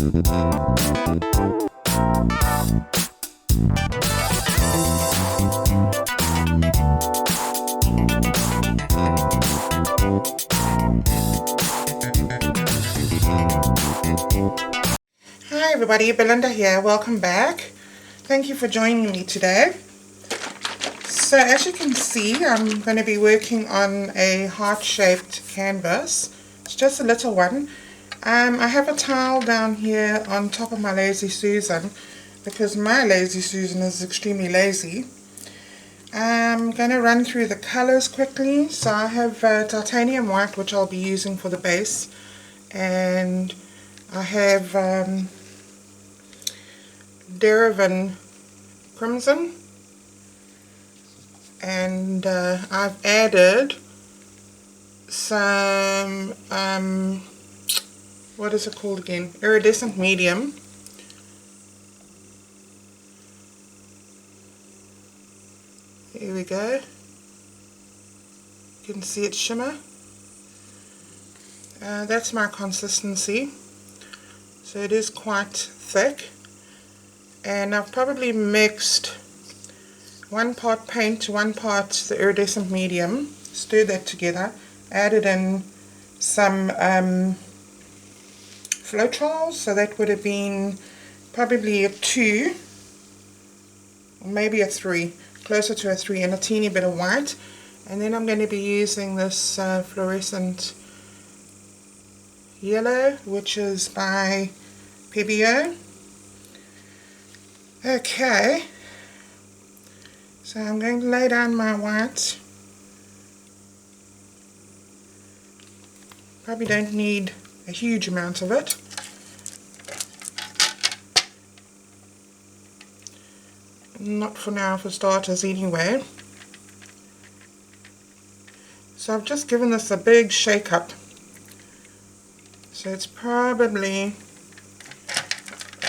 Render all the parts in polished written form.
Hi everybody, Belinda here. Welcome back. Thank you for joining me today. So as you can see, I'm going to be working on a heart-shaped canvas. It's just a little one. I have a towel down here on top of my Lazy Susan because my Lazy Susan is extremely lazy. I'm going to run through the colors quickly. So I have titanium white, which I'll be using for the base, and I have Derivan Crimson, and I've added some what is it called again? Iridescent medium. Here we go. You can see it shimmer. That's my consistency. So it is quite thick. And I've probably mixed 1 part paint, 1 part the iridescent medium, stirred that together, added in some Floetrol, so that would have been probably a 2, or maybe a 3, closer to a 3, and a teeny bit of white. And then I'm going to be using this Florescent Yellow, which is by B.A.D. Okay, so I'm going to lay down my white. Probably don't need a huge amount of it. Not for now, for starters anyway. So I've just given this a big shake up. So it's probably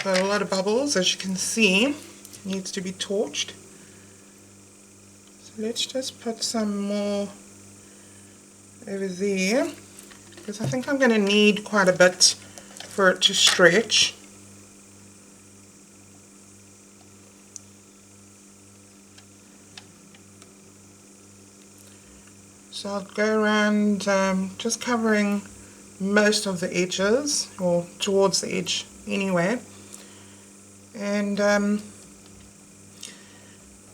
got a lot of bubbles, as you can see. Needs to be torched. So let's just put some more over there, because I think I'm going to need quite a bit for it to stretch. So I'll go around just covering most of the edges, or towards the edge anyway. And then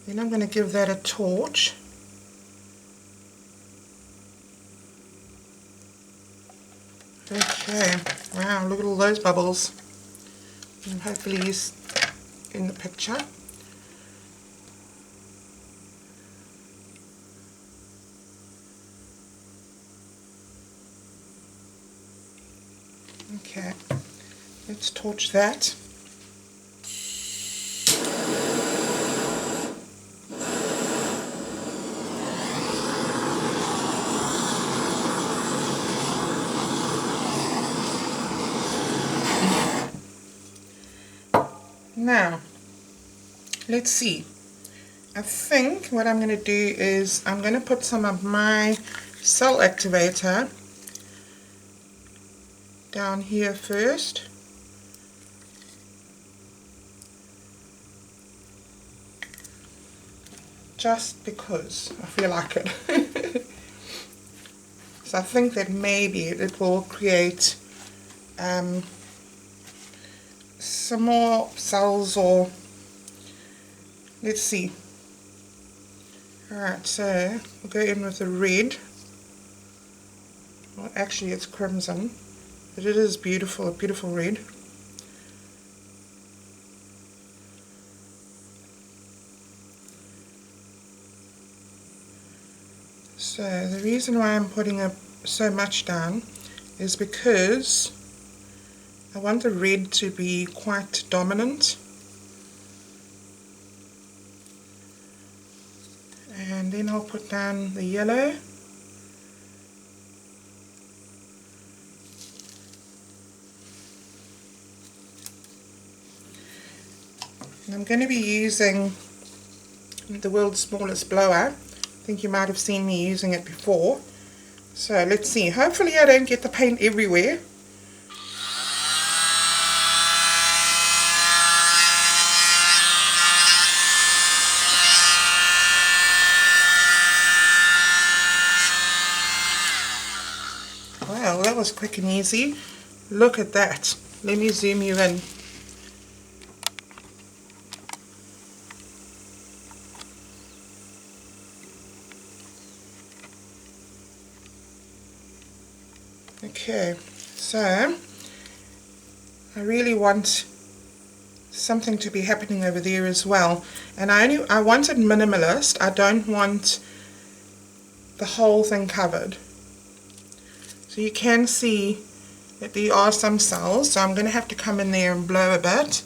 I'm going to give that a torch. Okay, wow, look at all those bubbles. And hopefully he's in the picture. Okay, let's torch that. Now, let's see. I think what I'm going to do is I'm going to put some of my cell activator down here first. Just because I feel like it. So I think that maybe it will create some more cells, or let's see. Alright, so we'll go in with the red. Well, actually it's crimson, but it is beautiful, a beautiful red. So the reason why I'm putting so much down is because I want the red to be quite dominant. And then I'll put down the yellow. And I'm going to be using the world's smallest blower. I think you might have seen me using it before. So let's see. Hopefully I don't get the paint everywhere. was quick and easy. Look at that. Let me zoom you in. Okay, so I really want something to be happening over there as well, and I want it minimalist. I don't want the whole thing covered. So you can see that there are some cells, so I'm going to have to come in there and blow a bit.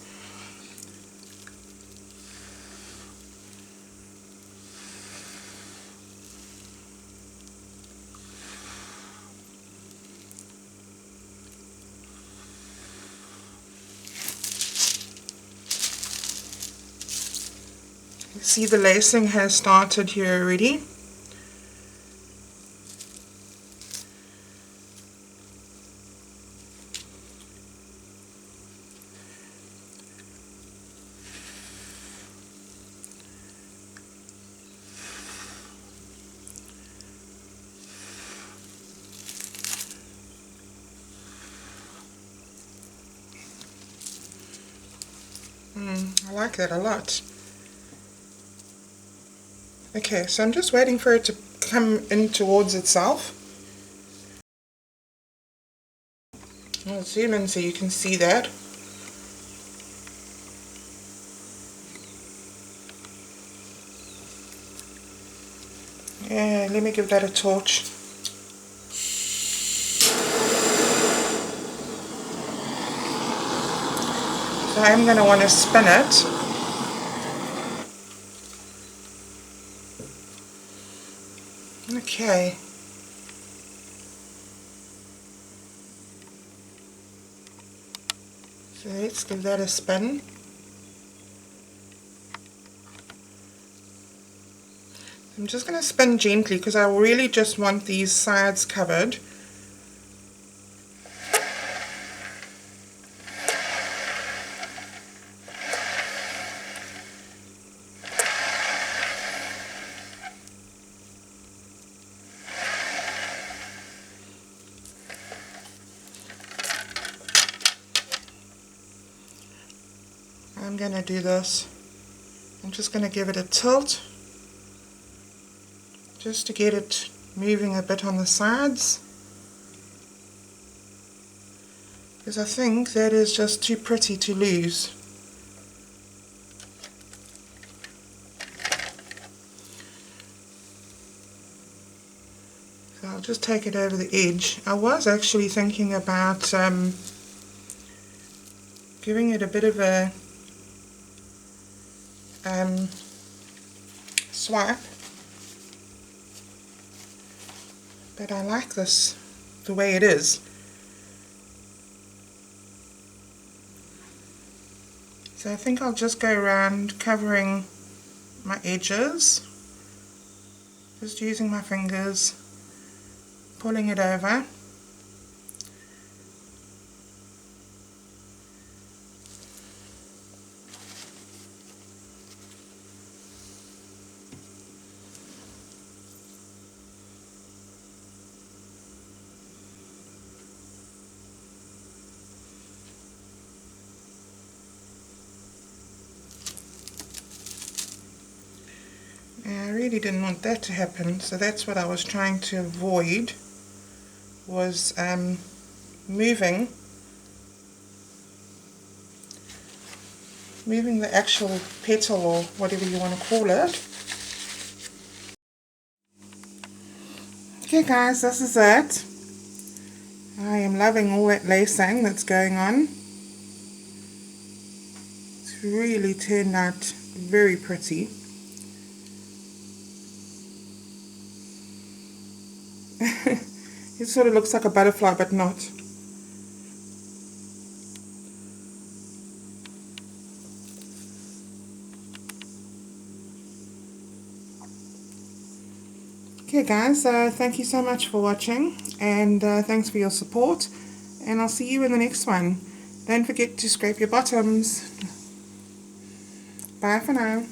See, the lacing has started here already. I like that a lot. Okay, so I'm just waiting for it to come in towards itself. I'll zoom in so you can see that. Yeah, let me give that a torch. So I'm going to want to spin it. Okay. So let's give that a spin. I'm just going to spin gently because I really just want these sides covered. I'm going to do this. I'm just going to give it a tilt, just to get it moving a bit on the sides, because I think that is just too pretty to lose. So I'll just take it over the edge. I was actually thinking about giving it a bit of a swipe, but I like this the way it is. So I think I'll just go around covering my edges, just using my fingers, pulling it over. I really didn't want that to happen, so that's what I was trying to avoid, was moving the actual petal, or whatever you want to call it. Okay guys, this is it. I am loving all that lacing that's going on. It's really turned out very pretty. It sort of looks like a butterfly, but not. Okay guys, thank you so much for watching, and thanks for your support, and I'll see you in the next one. Don't forget to scrape your bottoms. Bye for now.